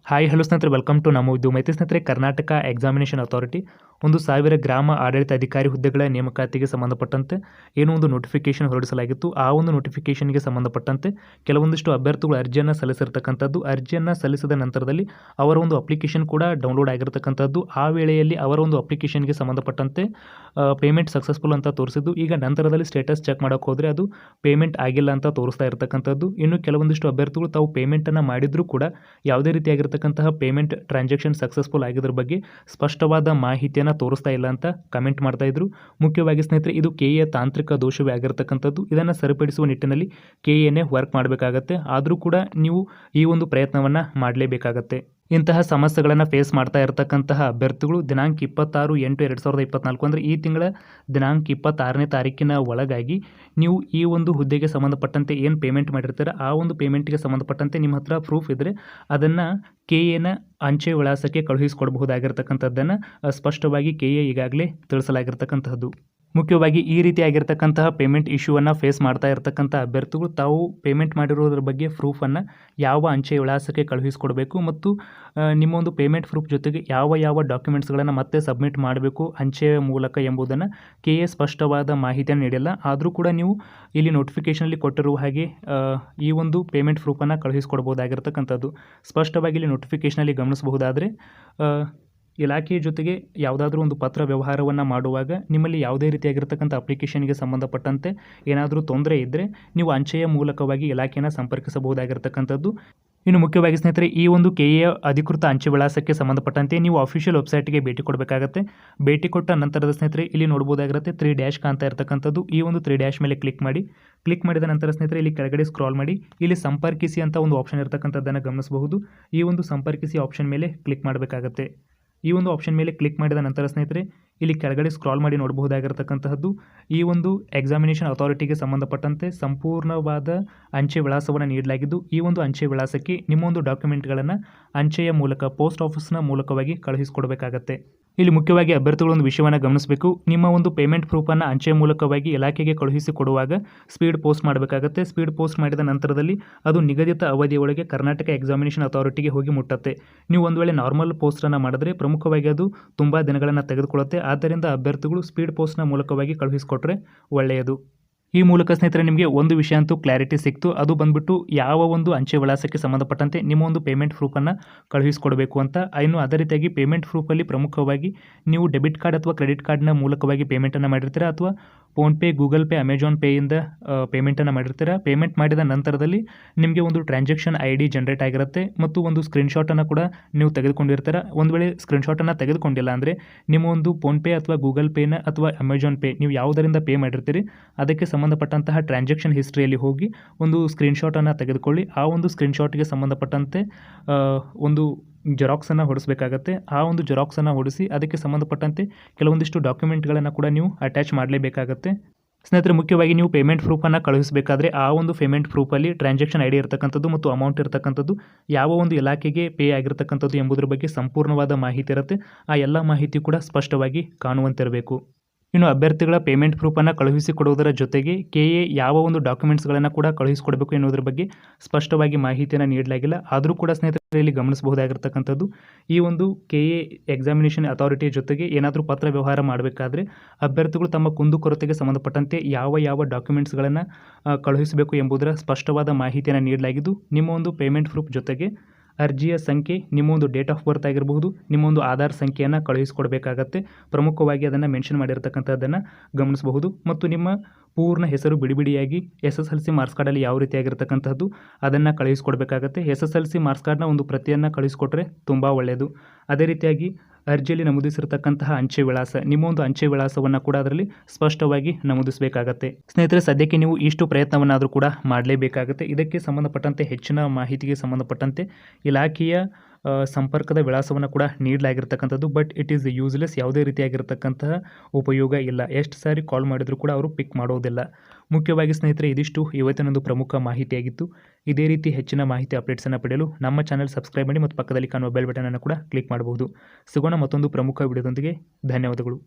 Hi hello ಸ್ನೇಹಿತರೆ, welcome to ನಮ್ಮ ಉದ್ಯೋಗ ಮಾಹಿತಿ. ಸ್ನೇಹಿತರೆ, ಕರ್ನಾಟಕ ಎಕ್ಸಾಮಿನೇಷನ್ ಅಥಾರಿಟಿ 1,000 ಗ್ರಾಮ ಆಡಳಿತ ಅಧಿಕಾರಿ ಹುದ್ದೆಗಳ ನೇಮಕಾತಿಗೆ ಸಂಬಂಧಪಟ್ಟಂತೆ ಏನೋ ಒಂದು ನೋಟಿಫಿಕೇಶನ್ ಹೊರಡಿಸಲಾಗಿತ್ತು. ಆ ಒಂದು ನೋಟಿಫಿಕೇಶನ್ಗೆ ಸಂಬಂಧಪಟ್ಟಂತೆ ಕೆಲವೊಂದಿಷ್ಟು ಅಭ್ಯರ್ಥಿಗಳು ಅರ್ಜಿಯನ್ನು ಸಲ್ಲಿಸಿರ್ತಕ್ಕಂಥದ್ದು. ಅರ್ಜಿಯನ್ನು ಸಲ್ಲಿಸಿದ ನಂತರದಲ್ಲಿ ಅವರ ಒಂದು ಅಪ್ಲಿಕೇಶನ್ ಕೂಡ ಡೌನ್ಲೋಡ್ ಆಗಿರತಕ್ಕಂಥದ್ದು. ಆ ವೇಳೆಯಲ್ಲಿ ಅವರ ಒಂದು ಅಪ್ಲಿಕೇಶನ್ಗೆ ಸಂಬಂಧಪಟ್ಟಂತೆ ಪೇಮೆಂಟ್ ಸಕ್ಸಸ್ಫುಲ್ ಅಂತ ತೋರಿಸಿದ್ದು. ಈಗ ನಂತರದಲ್ಲಿ ಸ್ಟೇಟಸ್ ಚೆಕ್ ಮಾಡೋಕೆ ಹೋದರೆ ಅದು ಪೇಮೆಂಟ್ ಆಗಿಲ್ಲ ಅಂತ ತೋರಿಸ್ತಾ ಇರತಕ್ಕಂಥದ್ದು. ಇನ್ನು ಕೆಲವೊಂದಿಷ್ಟು ಅಭ್ಯರ್ಥಿಗಳು ತಾವು ಪೇಮೆಂಟನ್ನು ಮಾಡಿದರೂ ಕೂಡ ಯಾವುದೇ ರೀತಿಯಾಗಿರ್ತಕ್ಕಂತಹ ಪೇಮೆಂಟ್ ಟ್ರಾನ್ಸಾಕ್ಷನ್ ಸಕ್ಸಸ್ಫುಲ್ ಆಗಿದ್ರ ಬಗ್ಗೆ ಸ್ಪಷ್ಟವಾದ ಮಾಹಿತಿಯನ್ನು ತೋರಿಸ್ತಾ ಇಲ್ಲ ಅಂತ ಕಮೆಂಟ್ ಮಾಡ್ತಾ ಇದ್ರು. ಮುಖ್ಯವಾಗಿ ಸ್ನೇಹಿತರೆ, ಇದು ಕೆಎ ತಾಂತ್ರಿಕ ದೋಷವೇ ಆಗಿರತಕ್ಕಂಥದ್ದು. ಇದನ್ನು ಸರಿಪಡಿಸುವ ನಿಟ್ಟಿನಲ್ಲಿ ಕೆಎನೇ ವರ್ಕ್ ಮಾಡಬೇಕಾಗತ್ತೆ. ಆದರೂ ಕೂಡ ನೀವು ಈ ಒಂದು ಪ್ರಯತ್ನವನ್ನು ಮಾಡಲೇಬೇಕಾಗತ್ತೆ. ಇಂತಹ ಸಮಸ್ಯೆಗಳನ್ನು ಫೇಸ್ ಮಾಡ್ತಾ ಇರತಕ್ಕಂತಹ ಅಭ್ಯರ್ಥಿಗಳು ದಿನಾಂಕ 26/8/2024 ಅಂದರೆ ಈ ತಿಂಗಳ ದಿನಾಂಕ 26ನೇ ತಾರೀಕಿನ ಒಳಗಾಗಿ ನೀವು ಈ ಒಂದು ಹುದ್ದೆಗೆ ಸಂಬಂಧಪಟ್ಟಂತೆ ಏನು ಪೇಮೆಂಟ್ ಮಾಡಿರ್ತೀರ ಆ ಒಂದು ಪೇಮೆಂಟ್ಗೆ ಸಂಬಂಧಪಟ್ಟಂತೆ ನಿಮ್ಮ ಹತ್ರ ಪ್ರೂಫ್ ಇದ್ದರೆ ಅದನ್ನು ಕೆಎನ ಅಂಚೆ ವಿಳಾಸಕ್ಕೆ ಕಳುಹಿಸಿಕೊಡಬಹುದಾಗಿರ್ತಕ್ಕಂಥದ್ದನ್ನು ಸ್ಪಷ್ಟವಾಗಿ ಕೆಎ ಈಗಾಗಲೇ ತಿಳಿಸಲಾಗಿರ್ತಕ್ಕಂಥದ್ದು. ಮುಖ್ಯವಾಗಿ ಈ ರೀತಿಯಾಗಿರ್ತಕ್ಕಂತಹ ಪೇಮೆಂಟ್ ಇಶ್ಯೂವನ್ನು ಫೇಸ್ ಮಾಡ್ತಾ ಇರತಕ್ಕಂಥ ಅಭ್ಯರ್ಥಿಗಳು ತಾವು ಪೇಮೆಂಟ್ ಮಾಡಿರೋದ್ರ ಬಗ್ಗೆ ಪ್ರೂಫನ್ನು ಯಾವ ಅಂಚೆ ವಿಳಾಸಕ್ಕೆ ಕಳುಹಿಸಿಕೊಡಬೇಕು ಮತ್ತು ನಿಮ್ಮ ಒಂದು ಪೇಮೆಂಟ್ ಪ್ರೂಫ್ ಜೊತೆಗೆ ಯಾವ ಡಾಕ್ಯುಮೆಂಟ್ಸ್ಗಳನ್ನು ಮತ್ತೆ ಸಬ್ಮಿಟ್ ಮಾಡಬೇಕು ಅಂಚೆಯ ಮೂಲಕ ಎಂಬುದನ್ನು ಕೆಎ ಸ್ಪಷ್ಟವಾದ ಮಾಹಿತಿಯನ್ನು ನೀಡಿಲ್ಲ. ಆದರೂ ಕೂಡ ನೀವು ಇಲ್ಲಿ ನೋಟಿಫಿಕೇಷನಲ್ಲಿ ಕೊಟ್ಟಿರುವ ಹಾಗೆ ಈ ಒಂದು ಪೇಮೆಂಟ್ ಪ್ರೂಫನ್ನು ಕಳುಹಿಸಿಕೊಡ್ಬೋದಾಗಿರ್ತಕ್ಕಂಥದ್ದು. ಸ್ಪಷ್ಟವಾಗಿ ಇಲ್ಲಿ ನೋಟಿಫಿಕೇಷನಲ್ಲಿ ಗಮನಿಸಬಹುದಾದರೆ ಇಲಾಖೆಯ ಜೊತೆಗೆ ಯಾವುದಾದ್ರೂ ಒಂದು ಪತ್ರ ವ್ಯವಹಾರವನ್ನು ಮಾಡುವಾಗ ನಿಮ್ಮಲ್ಲಿ ಯಾವುದೇ ರೀತಿಯಾಗಿರ್ತಕ್ಕಂಥ ಅಪ್ಲಿಕೇಶನ್ಗೆ ಸಂಬಂಧಪಟ್ಟಂತೆ ಏನಾದರೂ ತೊಂದರೆ ಇದ್ದರೆ ನೀವು ಅಂಚೆಯ ಮೂಲಕವಾಗಿ ಇಲಾಖೆಯನ್ನು ಸಂಪರ್ಕಿಸಬಹುದಾಗಿರ್ತಕ್ಕಂಥದ್ದು. ಇನ್ನು ಮುಖ್ಯವಾಗಿ ಸ್ನೇಹಿತರೆ, ಈ ಒಂದು ಕೆಎ ಅಧಿಕೃತ ಅಂಚೆ ವಿಳಾಸಕ್ಕೆ ಸಂಬಂಧಪಟ್ಟಂತೆ ನೀವು ಅಫಿಷಿಯಲ್ ವೆಬ್ಸೈಟ್ಗೆ ಭೇಟಿ ಕೊಡಬೇಕಾಗತ್ತೆ. ಭೇಟಿ ಕೊಟ್ಟ ನಂತರದ ಸ್ನೇಹಿತರೆ ಇಲ್ಲಿ ನೋಡ್ಬೋದಾಗಿರುತ್ತೆ 3 ಡ್ಯಾಶ್ ಕಾಣ್ತಾ ಇರತಕ್ಕಂಥದ್ದು. ಈ ಒಂದು 3 ಡ್ಯಾಶ್ ಮೇಲೆ ಕ್ಲಿಕ್ ಮಾಡಿದ ನಂತರ ಸ್ನೇಹಿತರೆ ಇಲ್ಲಿ ಕೆಳಗಡೆ ಸ್ಕ್ರಾಲ್ ಮಾಡಿ ಇಲ್ಲಿ ಸಂಪರ್ಕಿಸಿ ಅಂತ ಒಂದು ಆಪ್ಷನ್ ಇರತಕ್ಕಂಥದ್ದನ್ನು ಗಮನಿಸಬಹುದು. ಈ ಒಂದು ಸಂಪರ್ಕಿಸಿ ಆಪ್ಷನ್ ಮೇಲೆ ಕ್ಲಿಕ್ ಮಾಡಬೇಕಾಗತ್ತೆ. ಈ ಒಂದು ಆಪ್ಷನ್ ಮೇಲೆ ಕ್ಲಿಕ್ ಮಾಡಿದ ನಂತರ ಸ್ನೇಹಿತರೆ ಇಲ್ಲಿ ಕೆಳಗಡೆ ಸ್ಕ್ರಾಲ್ ಮಾಡಿ ನೋಡಬಹುದಾಗಿರತಕ್ಕಂತಹದ್ದು ಈ ಒಂದು ಎಕ್ಸಾಮಿನೇಷನ್ ಅಥಾರಿಟಿಗೆ ಸಂಬಂಧಪಟ್ಟಂತೆ ಸಂಪೂರ್ಣವಾದ ಅಂಚೆ ವಿಳಾಸವನ್ನು ನೀಡಲಾಗಿದ್ದು, ಈ ಒಂದು ಅಂಚೆ ವಿಳಾಸಕ್ಕೆ ನಿಮ್ಮ ಒಂದು ಡಾಕ್ಯುಮೆಂಟ್ಗಳನ್ನು ಅಂಚೆಯ ಮೂಲಕ ಪೋಸ್ಟ್ ಆಫೀಸ್ನ ಮೂಲಕವಾಗಿ ಕಳುಹಿಸಿಕೊಡಬೇಕಾಗತ್ತೆ. ಇಲ್ಲಿ ಮುಖ್ಯವಾಗಿ ಅಭ್ಯರ್ಥಿಗಳು ಒಂದು ವಿಷಯವನ್ನು ಗಮನಿಸಬೇಕು. ನಿಮ್ಮ ಒಂದು ಪೇಮೆಂಟ್ ಪ್ರೂಫನ್ನು ಅಂಚೆಯ ಮೂಲಕವಾಗಿ ಇಲಾಖೆಗೆ ಕಳುಹಿಸಿಕೊಡುವಾಗ ಸ್ಪೀಡ್ ಪೋಸ್ಟ್ ಮಾಡಬೇಕಾಗತ್ತೆ. ಸ್ಪೀಡ್ ಪೋಸ್ಟ್ ಮಾಡಿದ ನಂತರದಲ್ಲಿ ಅದು ನಿಗದಿತ ಅವಧಿಯೊಳಗೆ ಕರ್ನಾಟಕ ಎಕ್ಸಾಮಿನೇಷನ್ ಅಥಾರಿಟಿಗೆ ಹೋಗಿ ಮುಟ್ಟುತ್ತೆ. ನೀವು ಒಂದು ವೇಳೆ ನಾರ್ಮಲ್ ಪೋಸ್ಟನ್ನು ಮಾಡಿದ್ರೆ ಪ್ರಮುಖವಾಗಿ ಅದು ತುಂಬ ದಿನಗಳನ್ನು ತೆಗೆದುಕೊಳ್ಳುತ್ತೆ. ಆದ್ದರಿಂದ ಅಭ್ಯರ್ಥಿಗಳು ಸ್ಪೀಡ್ ಪೋಸ್ಟ್ನ ಮೂಲಕವಾಗಿ ಕಳುಹಿಸಿಕೊಟ್ರೆ ಒಳ್ಳೆಯದು. ಈ ಮೂಲಕ ಸ್ನೇಹಿತರೆ ನಿಮಗೆ ಒಂದು ವಿಷಯ ಅಂತೂ ಕ್ಲಾರಿಟಿ ಸಿಕ್ತು. ಅದು ಬಂದ್ಬಿಟ್ಟು ಯಾವ ಒಂದು ಅಂಚೆ ವಿಳಾಸಕ್ಕೆ ಸಂಬಂಧಪಟ್ಟಂತೆ ನಿಮ್ಮ ಒಂದು ಪೇಮೆಂಟ್ ಪ್ರೂಫನ್ನು ಕಳುಹಿಸಿಕೊಡಬೇಕು ಅಂತ. ಇನ್ನು ಅದೇ ರೀತಿಯಾಗಿ ಪೇಮೆಂಟ್ ಪ್ರೂಫಲ್ಲಿ ಪ್ರಮುಖವಾಗಿ ನೀವು ಡೆಬಿಟ್ ಕಾರ್ಡ್ ಅಥವಾ ಕ್ರೆಡಿಟ್ ಕಾರ್ಡ್ನ ಮೂಲಕವಾಗಿ ಪೇಮೆಂಟನ್ನು ಮಾಡಿರ್ತೀರಾ ಅಥವಾ ಫೋನ್ಪೇ, ಗೂಗಲ್ ಪೇ, ಅಮೆಜಾನ್ ಪೇಯಿಂದ ಪೇಮೆಂಟನ್ನು ಮಾಡಿರ್ತೀರಾ. ಪೇಮೆಂಟ್ ಮಾಡಿದ ನಂತರದಲ್ಲಿ ನಿಮಗೆ ಒಂದು ಟ್ರಾನ್ಸಾಕ್ಷನ್ ID ಜನರೇಟ್ ಆಗಿರುತ್ತೆ ಮತ್ತು ಒಂದು ಸ್ಕ್ರೀನ್ಶಾಟನ್ನು ಕೂಡ ನೀವು ತೆಗೆದುಕೊಂಡಿರ್ತೀರ. ಒಂದು ವೇಳೆ ಸ್ಕ್ರೀನ್ಶಾಟನ್ನು ತೆಗೆದುಕೊಂಡಿಲ್ಲ ಅಂದರೆ ನಿಮ್ಮ ಒಂದು ಫೋನ್ಪೇ ಅಥವಾ ಗೂಗಲ್ ಪೇನ ಅಥವಾ ಅಮೆಜಾನ್ ಪೇ ನೀವು ಯಾವುದರಿಂದ ಪೇ ಮಾಡಿರ್ತೀರಿ ಅದಕ್ಕೆ ಸಂಬಂಧಪಟ್ಟಂತಹ ಟ್ರಾನ್ಸಾಕ್ಷನ್ ಹಿಸ್ಟ್ರಿಯಲ್ಲಿ ಹೋಗಿ ಒಂದು ಸ್ಕ್ರೀನ್ಶಾಟನ್ನು ತೆಗೆದುಕೊಳ್ಳಿ. ಆ ಒಂದು ಸ್ಕ್ರೀನ್ಶಾಟ್ಗೆ ಸಂಬಂಧಪಟ್ಟಂತೆ ಒಂದು ಜೆರಾಕ್ಸನ್ನು ಹೊಡಿಸಬೇಕಾಗತ್ತೆ. ಆ ಒಂದು ಜೆರಾಕ್ಸನ್ನು ಹೊಡಿಸಿ ಅದಕ್ಕೆ ಸಂಬಂಧಪಟ್ಟಂತೆ ಕೆಲವೊಂದಿಷ್ಟು ಡಾಕ್ಯುಮೆಂಟ್ಗಳನ್ನು ಕೂಡ ನೀವು ಅಟ್ಯಾಚ್ ಮಾಡಲೇಬೇಕಾಗತ್ತೆ. ಸ್ನೇಹಿತರೆ, ಮುಖ್ಯವಾಗಿ ನೀವು ಪೇಮೆಂಟ್ ಪ್ರೂಫನ್ನು ಕಳುಹಿಸಬೇಕಾದ್ರೆ ಆ ಒಂದು ಪೇಮೆಂಟ್ ಪ್ರೂಫಲ್ಲಿ ಟ್ರಾನ್ಸಾಕ್ಷನ್ ID ಇರತಕ್ಕಂಥದ್ದು ಮತ್ತು ಅಮೌಂಟ್ ಇರತಕ್ಕಂಥದ್ದು ಯಾವ ಒಂದು ಇಲಾಖೆಗೆ ಪೇ ಆಗಿರತಕ್ಕಂಥದ್ದು ಎಂಬುದರ ಬಗ್ಗೆ ಸಂಪೂರ್ಣವಾದ ಮಾಹಿತಿ ಇರುತ್ತೆ. ಆ ಎಲ್ಲ ಮಾಹಿತಿ ಕೂಡ ಸ್ಪಷ್ಟವಾಗಿ ಕಾಣುವಂತಿರಬೇಕು. ಇನ್ನು ಅಭ್ಯರ್ಥಿಗಳ ಪೇಮೆಂಟ್ ಪ್ರೂಫನ್ನು ಕಳುಹಿಸಿಕೊಡುವುದರ ಜೊತೆಗೆ ಕೆಎ ಯಾವ ಒಂದು ಡಾಕ್ಯುಮೆಂಟ್ಸ್ಗಳನ್ನು ಕೂಡ ಕಳುಹಿಸಿಕೊಡಬೇಕು ಎನ್ನುವುದರ ಬಗ್ಗೆ ಸ್ಪಷ್ಟವಾಗಿ ಮಾಹಿತಿಯನ್ನು ನೀಡಲಾಗಿಲ್ಲ. ಆದರೂ ಕೂಡ ಸ್ನೇಹಿತರೆ ಇಲ್ಲಿ ಗಮನಿಸಬಹುದಾಗಿರ್ತಕ್ಕಂಥದ್ದು ಈ ಒಂದು ಕೆಎ ಎಕ್ಸಾಮಿನೇಷನ್ ಅಥಾರಿಟಿಯ ಜೊತೆಗೆ ಏನಾದರೂ ಪತ್ರ ವ್ಯವಹಾರ ಮಾಡಬೇಕಾದ್ರೆ ಅಭ್ಯರ್ಥಿಗಳು ತಮ್ಮ ಕುಂದುಕೊರತೆಗೆ ಸಂಬಂಧಪಟ್ಟಂತೆ ಯಾವ ಡಾಕ್ಯುಮೆಂಟ್ಸ್ಗಳನ್ನು ಕಳುಹಿಸಬೇಕು ಎಂಬುದರ ಸ್ಪಷ್ಟವಾದ ಮಾಹಿತಿಯನ್ನು ನೀಡಲಾಗಿದ್ದು, ನಿಮ್ಮ ಒಂದು ಪೇಮೆಂಟ್ ಪ್ರೂಫ್ ಜೊತೆಗೆ ಅರ್ಜಿಯ ಸಂಖ್ಯೆ, ನಿಮ್ಮ ಒಂದು ಡೇಟ್ ಆಫ್ ಬರ್ತ್ ಆಗಿರಬಹುದು, ನಿಮ್ಮ ಒಂದು ಆಧಾರ್ ಸಂಖ್ಯೆಯನ್ನು ಕಳುಹಿಸಿಕೊಡಬೇಕಾಗತ್ತೆ. ಪ್ರಮುಖವಾಗಿ ಅದನ್ನು ಮೆನ್ಷನ್ ಮಾಡಿರ್ತಕ್ಕಂಥದ್ದನ್ನು ಗಮನಿಸಬಹುದು. ಮತ್ತು ನಿಮ್ಮ ಪೂರ್ಣ ಹೆಸರು ಬಿಡಿಯಾಗಿ SSLC ಮಾರ್ಕ್ಸ್ ಕಾರ್ಡಲ್ಲಿ ಯಾವ ರೀತಿಯಾಗಿರ್ತಕ್ಕಂಥದ್ದು ಅದನ್ನು ಕಳುಹಿಸಿಕೊಡಬೇಕಾಗತ್ತೆ. SSLC ಮಾರ್ಕ್ಸ್ ಕಾರ್ಡ್ನ ಒಂದು ಪ್ರತಿಯನ್ನು ಕಳುಹಿಸಿಕೊಟ್ರೆ ತುಂಬ ಒಳ್ಳೆಯದು. ಅದೇ ರೀತಿಯಾಗಿ ಅರ್ಜಿಯಲ್ಲಿ ನಮೂದಿಸಿರ್ತಕ್ಕಂತಹ ಅಂಚೆ ವಿಳಾಸ, ನಿಮ್ಮ ಒಂದು ಅಂಚೆ ವಿಳಾಸವನ್ನು ಕೂಡ ಅದರಲ್ಲಿ ಸ್ಪಷ್ಟವಾಗಿ ನಮೂದಿಸಬೇಕಾಗತ್ತೆ. ಸ್ನೇಹಿತರೆ, ಸದ್ಯಕ್ಕೆ ನೀವು ಇಷ್ಟು ಪ್ರಯತ್ನವನ್ನಾದರೂ ಕೂಡ ಮಾಡಲೇಬೇಕಾಗುತ್ತೆ. ಇದಕ್ಕೆ ಸಂಬಂಧಪಟ್ಟಂತೆ ಹೆಚ್ಚಿನ ಮಾಹಿತಿಗೆ ಸಂಬಂಧಪಟ್ಟಂತೆ ಇಲಾಖೆಯ ಸಂಪರ್ಕದ ವಿಳಾಸವನ್ನು ಕೂಡ ನೀಡಲಾಗಿರ್ತಕ್ಕಂಥದ್ದು. But it is useless. ಯಾವುದೇ ರೀತಿಯಾಗಿರ್ತಕ್ಕಂತಹ ಉಪಯೋಗ ಇಲ್ಲ. ಎಷ್ಟು ಸಾರಿ ಕಾಲ್ ಮಾಡಿದರೂ ಕೂಡ ಅವರು ಪಿಕ್ ಮಾಡೋದಿಲ್ಲ. ಮುಖ್ಯವಾಗಿ ಸ್ನೇಹಿತರೆ, ಇದಿಷ್ಟು ಇವತ್ತಿನೊಂದು ಪ್ರಮುಖ ಮಾಹಿತಿಯಾಗಿತ್ತು. ಇದೇ ರೀತಿ ಹೆಚ್ಚಿನ ಮಾಹಿತಿ ಅಪ್ಡೇಟ್ಸನ್ನು ಪಡೆಯಲು ನಮ್ಮ ಚಾನಲ್ ಸಬ್ಸ್ಕ್ರೈಬ್ ಮಾಡಿ ಮತ್ತು ಪಕ್ಕದಲ್ಲಿ ಕಾಣುವ ಬೆಲ್ ಬಟನನ್ನು ಕೂಡ ಕ್ಲಿಕ್ ಮಾಡಬಹುದು. ಸಿಗೋಣ ಮತ್ತೊಂದು ಪ್ರಮುಖ ವಿಡಿಯೋದೊಂದಿಗೆ. ಧನ್ಯವಾದಗಳು.